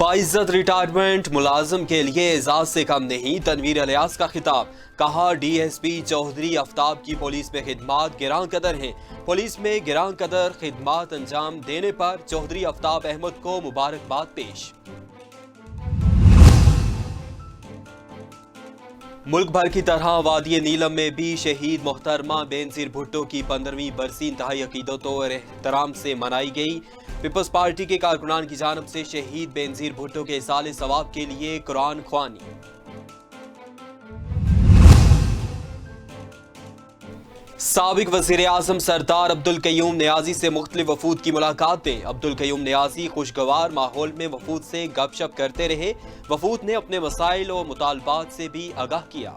باعزت ریٹائرمنٹ ملازم کے لیے اعزاز سے کم نہیں، تنویر الیاس کا خطاب۔ کہا ڈی ایس پی چودھری آفتاب کی پولیس میں خدمات گراں قدر ہیں۔ پولیس میں گراں قدر خدمات انجام دینے پر چودھری آفتاب احمد کو مبارکباد پیش۔ ملک بھر کی طرح وادی نیلم میں بھی شہید محترمہ بینظیر بھٹو کی 15ویں برسی انتہائی عقیدت اور احترام سے منائی گئی۔ پیپلز پارٹی کے کارکنان کی جانب سے شہید بینظیر بھٹو کے ایصال ثواب کے لیے قرآن خوانی۔ سابق وزیر اعظم سردار عبدالقیوم نیازی سے مختلف وفود کی ملاقاتیں۔ عبدالقیوم نیازی خوشگوار ماحول میں وفود سے گپ شپ کرتے رہے۔ وفود نے اپنے مسائل و مطالبات سے بھی آگاہ کیا۔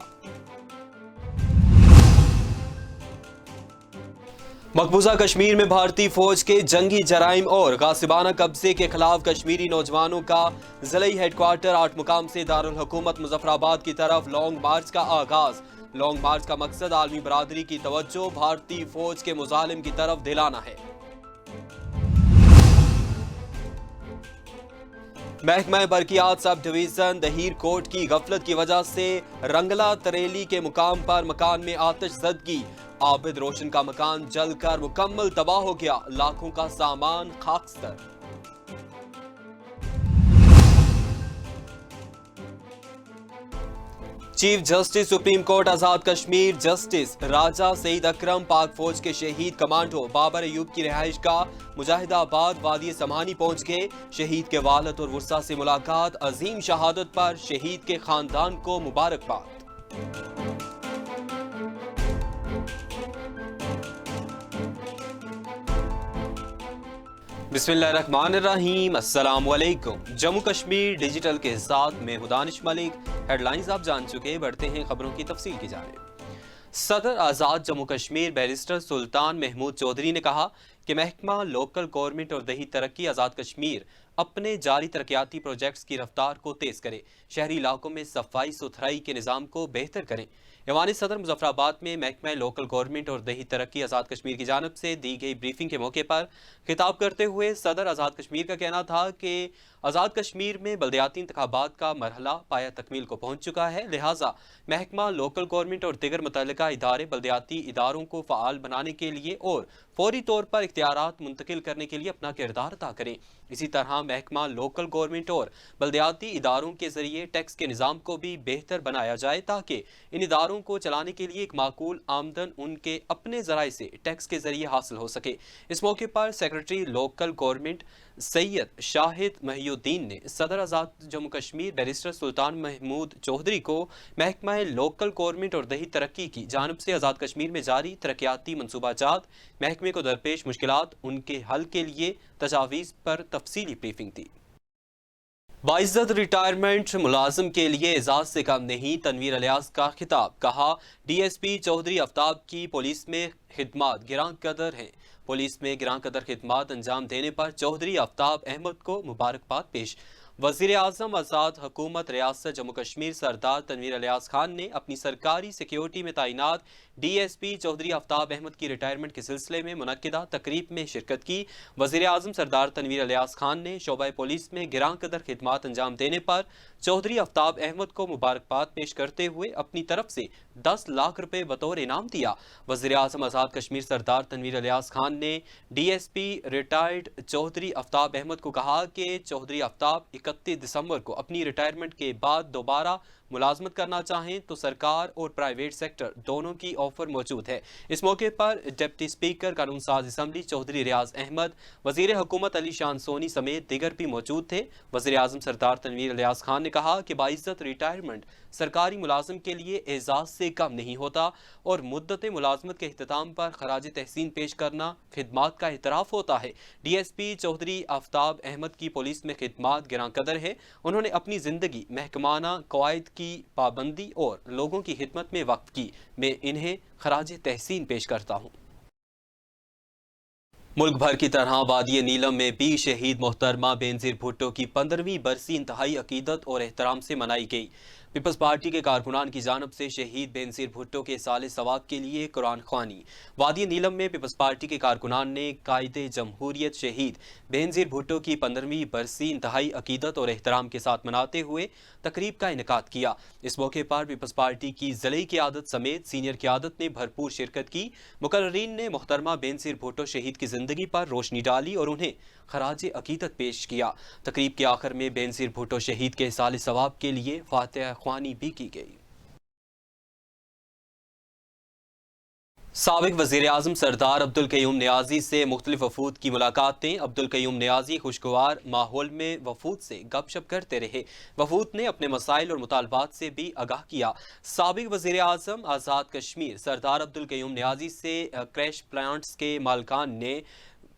مقبوضہ کشمیر میں بھارتی فوج کے جنگی جرائم اور غاصبانہ قبضے کے خلاف کشمیری نوجوانوں کا ضلعی ہیڈ کوارٹر 8 مقام سے دارالحکومت مظفر آباد کی طرف لانگ مارچ کا آغاز۔ لانگ مارچ کا مقصد عالمی برادری کی توجہ بھارتی فوج کے مظالم کی طرف دلانا ہے۔ محکمہ برقیات سب ڈویژن دہیر کوٹ کی غفلت کی وجہ سے رنگلا تریلی کے مقام پر مکان میں آتش زدگی۔ عابد روشن کا مکان جل کر مکمل تباہ ہو گیا، لاکھوں کا سامان خاکستر۔ Chief justice supreme court Azad Kashmir justice راجہ سعید اکرم پاک فوج کے شہید کمانڈو بابر ایوب کی رہائش گاہ مجاہد آباد وادی سمہانی پہنچ گئے۔ شہید کے والد اور ورثاء سے ملاقات۔ عظیم شہادت پر شہید کے خاندان کو مبارکباد۔ بسم اللہ الرحمن الرحیم، السلام علیکم۔ جموں کشمیر ڈیجیٹل کے ساتھ میں ہوں دانش ملک۔ ہیڈ لائنز آپ جان چکے، بڑھتے ہیں خبروں کی تفصیل کی جانب۔ صدر آزاد جموں کشمیر بیرسٹر سلطان محمود چودھری نے کہا کہ محکمہ لوکل گورنمنٹ اور دیہی ترقی آزاد کشمیر اپنے جاری ترقیاتی پروجیکٹس کی رفتار کو تیز کریں، شہری علاقوں میں صفائی ستھرائی کے نظام کو بہتر کریں۔ ایوان صدر مظفر آباد میں محکمہ لوکل گورنمنٹ اور دیہی ترقی آزاد کشمیر کی جانب سے دی گئی بریفنگ کے موقع پر خطاب کرتے ہوئے صدر آزاد کشمیر کا کہنا تھا کہ آزاد کشمیر میں بلدیاتی انتخابات کا مرحلہ پایہ تکمیل کو پہنچ چکا ہے، لہٰذا محکمہ لوکل گورنمنٹ اور دیگر متعلقہ ادارے بلدیاتی اداروں کو فعال بنانے کے لیے اور فوری طور پر اختیارات منتقل کرنے کے لیے اپنا کردار ادا کریں۔ اسی طرح محکمہ لوکل گورنمنٹ اور بلدیاتی اداروں کے ذریعے ٹیکس کے نظام کو بھی بہتر بنایا جائے تاکہ ان اداروں کو چلانے کے لیے ایک معقول آمدن ان کے اپنے ذرائع سے ٹیکس کے ذریعے حاصل ہو سکے۔ اس موقع پر سیکرٹری لوکل گورنمنٹ سید شاہد محی الدین نے صدر آزاد جموں کشمیر بیرسٹر سلطان محمود چودھری کو محکمہ لوکل گورنمنٹ اور دیہی ترقی کی جانب سے آزاد کشمیر میں جاری ترقیاتی منصوبہ جات، محکمے کو درپیش مشکلات، ان کے حل کے لیے تجاویز پر تفصیلی بریفنگ دی۔ باعزت ریٹائرمنٹ ملازم کے لیے اعزاز سے کم نہیں، تنویر الیاس کا خطاب۔ کہا ڈی ایس پی چودھری آفتاب کی پولیس میں خدمات گراں قدر ہیں۔ پولیس میں گراں قدر خدمات انجام دینے پر چودھری آفتاب احمد کو مبارکباد پیش۔ وزیر اعظم آزاد حکومت ریاست جموں کشمیر سردار تنویر الیاس خان نے اپنی سرکاری سیکیورٹی میں تعینات ڈی ایس پی چودھری آفتاب احمد کی ریٹائرمنٹ کے سلسلے میں منعقدہ تقریب میں شرکت کی۔ وزیر اعظم سردار تنویر الیاس خان نے شعبہ پولیس میں گراں قدر خدمات انجام دینے پر چودھری آفتاب احمد کو مبارکباد پیش کرتے ہوئے اپنی طرف سے 10 لاکھ روپے بطور انعام دیا۔ وزیر اعظم آزاد کشمیر سردار تنویر الیاس خان نے D S P retired Chaudhry Aftab Ahmed کو کہا کہ چودھری آفتاب 31 دسمبر کو اپنی ریٹائرمنٹ کے بعد دوبارہ ملازمت کرنا چاہیں تو سرکار اور پرائیویٹ سیکٹر دونوں کی آفر موجود ہے۔ اس موقع پر ڈپٹی اسپیکر قانون ساز اسمبلی چودھری ریاض احمد، وزیر حکومت علی شان سونی سمیت دیگر بھی موجود تھے۔ وزیر اعظم سردار تنویر الیاس خان نے کہا کہ باعزت ریٹائرمنٹ سرکاری ملازم کے لیے اعزاز سے کم نہیں ہوتا اور مدت ملازمت کے اختتام پر خراج تحسین پیش کرنا خدمات کا اعتراف ہوتا ہے۔ ڈی ایس پی چودھری آفتاب احمد کی پولیس میں خدمات گراں قدر ہے۔ انہوں نے اپنی زندگی محکمانہ قواعد کی پابندی اور لوگوں کی خدمت میں وقف کی۔ میں انہیں خراج تحسین پیش کرتا ہوں۔ ملک بھر کی طرح وادی نیلم میں بھی شہید محترمہ بینظیر بھٹو کی 15ویں برسی انتہائی عقیدت اور احترام سے منائی گئی۔ پیپلز پارٹی کے کارکنان کی جانب سے شہید بینظیر بھٹو کے سال ثواب کے لیے قرآن خوانی۔ وادی نیلم میں پیپلز پارٹی کے کارکنان نے قائد جمہوریت شہید بینظیر بھٹو کی 15ویں برسی انتہائی عقیدت اور احترام کے ساتھ مناتے ہوئے تقریب کا انعقاد کیا۔ اس موقع پر پیپلز پارٹی کی ضلعی قیادت سمیت سینئر قیادت نے بھرپور شرکت کی۔ مقررین نے محترمہ بینظیر بھٹو شہید کی زندگی پر روشنی ڈالی اور انہیں خراج عقیدت پیش کیا۔ تقریب کے آخر میں بینظیر بھٹو شہید کے سال ثواب کے لیے فاتحہ خوانی بھی کی گئی۔ سابق وزیر اعظم سردار عبدالقیوم نیازی سے مختلف وفود کی ملاقاتیں۔ عبدالقیوم نیازی خوشگوار ماحول میں وفود سے گپ شپ کرتے رہے۔ وفود نے اپنے مسائل اور مطالبات سے بھی آگاہ کیا۔ سابق وزیر اعظم آزاد کشمیر سردار عبدالقیوم نیازی سے کریش پلانٹس کے مالکان نے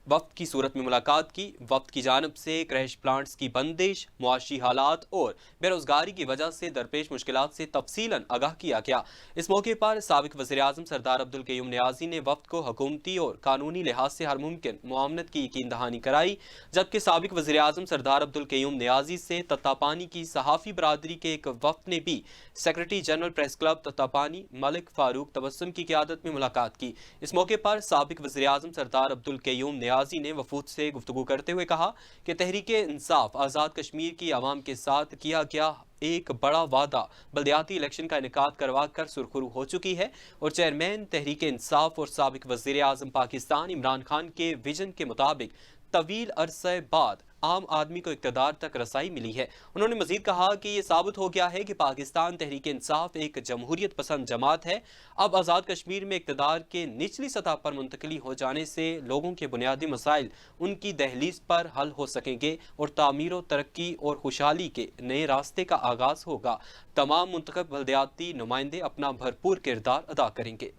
وفد کی صورت میں ملاقات کی۔ وفد کی جانب سے کریش پلانٹس کی بندش، معاشی حالات اور بے روزگاری کی وجہ سے درپیش مشکلات سے تفصیلاً آگاہ کیا گیا۔ اس موقع پر سابق وزیر اعظم سردار عبدالقیوم نیازی نے وفد کو حکومتی اور قانونی لحاظ سے ہر ممکن معاونت کی یقین دہانی کرائی، جبکہ سابق وزیر اعظم سردار عبدالقیوم نیازی سے تتاپانی کی صحافی برادری کے ایک وفد نے بھی سیکرٹری جنرل پریس کلب تتاپانی ملک فاروق تبسم کی قیادت میں ملاقات کی۔ اس موقع پر سابق وزیر اعظم سردار عبدالقیوم نیازی نے وفود سے گفتگو کرتے ہوئے کہا کہ تحریک انصاف آزاد کشمیر کی عوام کے ساتھ کیا گیا ایک بڑا وعدہ بلدیاتی الیکشن کا انعقاد کروا کر سرخرو ہو چکی ہے اور چیئرمین تحریک انصاف اور سابق وزیر اعظم پاکستان عمران خان کے ویژن کے مطابق طویل عرصے بعد عام آدمی کو اقتدار تک رسائی ملی ہے۔ انہوں نے مزید کہا کہ یہ ثابت ہو گیا ہے کہ پاکستان تحریک انصاف ایک جمہوریت پسند جماعت ہے۔ اب آزاد کشمیر میں اقتدار کے نچلی سطح پر منتقلی ہو جانے سے لوگوں کے بنیادی مسائل ان کی دہلیز پر حل ہو سکیں گے اور تعمیر و ترقی اور خوشحالی کے نئے راستے کا آغاز ہوگا۔ تمام منتخب بلدیاتی نمائندے اپنا بھرپور کردار ادا کریں گے۔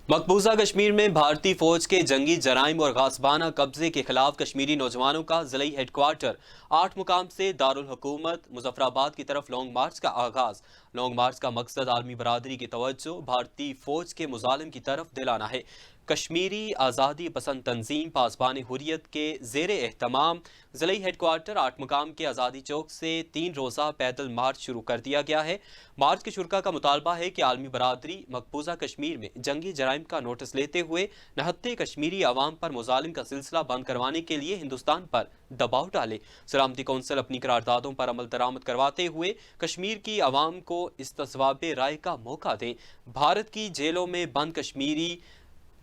مقبوضہ کشمیر میں بھارتی فوج کے جنگی جرائم اور غاصبانہ قبضے کے خلاف کشمیری نوجوانوں کا ضلعی ہیڈ کوارٹر 8 مقام سے دارالحکومت مظفر آباد کی طرف لانگ مارچ کا آغاز۔ لانگ مارچ کا مقصد عالمی برادری کی توجہ بھارتی فوج کے مظالم کی طرف دلانا ہے۔ کشمیری آزادی پسند تنظیم پاسبان حریت کے زیر اہتمام ضلعی ہیڈ کوارٹر 8 مقام کے آزادی چوک سے 3 روزہ پیدل مارچ شروع کر دیا گیا ہے۔ مارچ کے شرکا کا مطالبہ ہے کہ عالمی برادری مقبوضہ کشمیر میں جنگی جرائم کا نوٹس لیتے ہوئے نہتے کشمیری عوام پر مظالم کا سلسلہ بند کروانے کے لیے ہندوستان پر دباؤ ڈالے۔ سلامتی کونسل اپنی قراردادوں پر عمل درآمد کرواتے ہوئے کشمیر کی عوام کو استصواب رائے کا موقع دیں۔ بھارت کی جیلوں میں بند کشمیری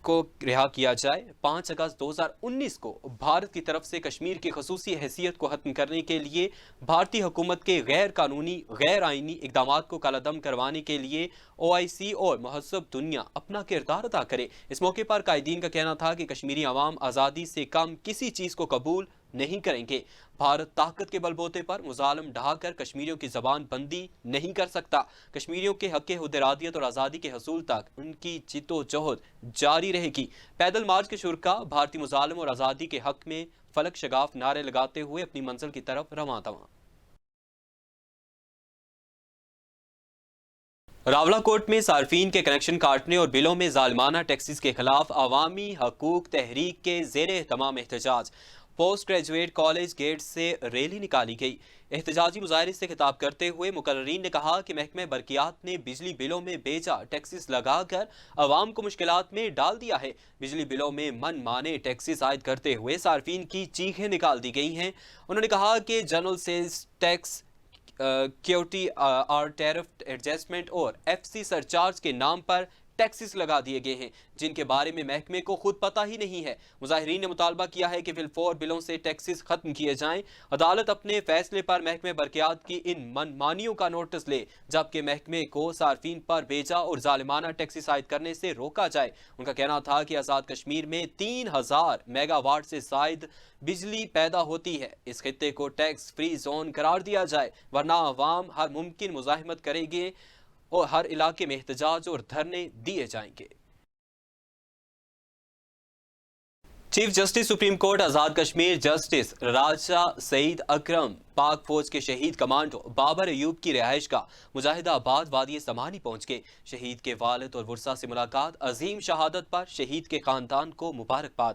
کو رہا کیا جائے۔ 5 اگست 2019 کو بھارت کی طرف سے کشمیر کی خصوصی حیثیت کو ختم کرنے کے لیے بھارتی حکومت کے غیر قانونی غیر آئینی اقدامات کو کالعدم کروانے کے لیے OIC اور مہذب دنیا اپنا کردار ادا کرے۔ اس موقع پر قائدین کا کہنا تھا کہ کشمیری عوام آزادی سے کم کسی چیز کو قبول نہیں کریں گے۔ بھارت طاقت کے بل بوتے پر مظالم ڈھا کر کشمیریوں کی زبان بندی نہیں کر سکتا۔ کشمیریوں کے حق خود ارادیت اور آزادی کے حصول تک ان کی جد و جہد جاری رہے گی۔ پیدل مارچ کے شرکا بھارتی مظالم اور آزادی کے حق میں فلک شگاف نعرے لگاتے ہوئے اپنی منزل کی طرف رواں دواں۔ راولہ کوٹ میں صارفین کے کنیکشن کاٹنے اور بلوں میں ظالمانہ ٹیکسز کے خلاف عوامی حقوق تحریک کے زیر اہتمام احتجاج۔ پوسٹ گریجویٹ کالج گیٹ سے ریلی نکالی گئی۔ احتجاجی مظاہرے سے خطاب کرتے ہوئے مقررین نے کہا کہ محکمہ برقیات نے بجلی بلوں میں بیجا ٹیکسز لگا کر عوام کو مشکلات میں ڈال دیا ہے۔ بجلی بلوں میں من مانے ٹیکسز عائد کرتے ہوئے صارفین کی چیخیں نکال دی گئی ہیں۔ انہوں نے کہا کہ general sales tax, quarterly tariff adjustment اور FC سرچارج کے نام پر ٹیکسز لگا دیے گئے ہیں جن کے بارے میں محکمے کو خود پتہ ہی نہیں ہے۔ مظاہرین نے مطالبہ کیا ہے کہ بالفور بلوں سے ٹیکسز ختم کیے جائیں۔ عدالت اپنے فیصلے پر محکمہ برقیات کی ان من مانیوں کا نوٹس لے، جبکہ محکمے کو صارفین پر بیجا اور ظالمانہ ٹیکسز عائد کرنے سے روکا جائے۔ ان کا کہنا تھا کہ آزاد کشمیر میں 3000 میگا واٹ سے زائد بجلی پیدا ہوتی ہے۔ اس خطے کو ٹیکس فری زون قرار دیا جائے ورنہ عوام ہر ممکن مزاحمت کرے گے اور ہر علاقے میں احتجاج اور دھرنے دیے جائیں گے۔ Chief justice supreme court Azad Kashmir justice راجہ سعید اکرم پاک فوج کے شہید کمانڈو بابر ایوب کی رہائش گاہ مجاہد آباد وادی سمانی پہنچ گئے۔ شہید کے والد اور ورثاء سے ملاقات، عظیم شہادت پر شہید کے خاندان کو مبارکباد۔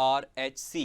RHC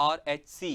RHC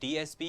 DSP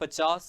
50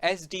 SD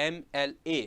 MLA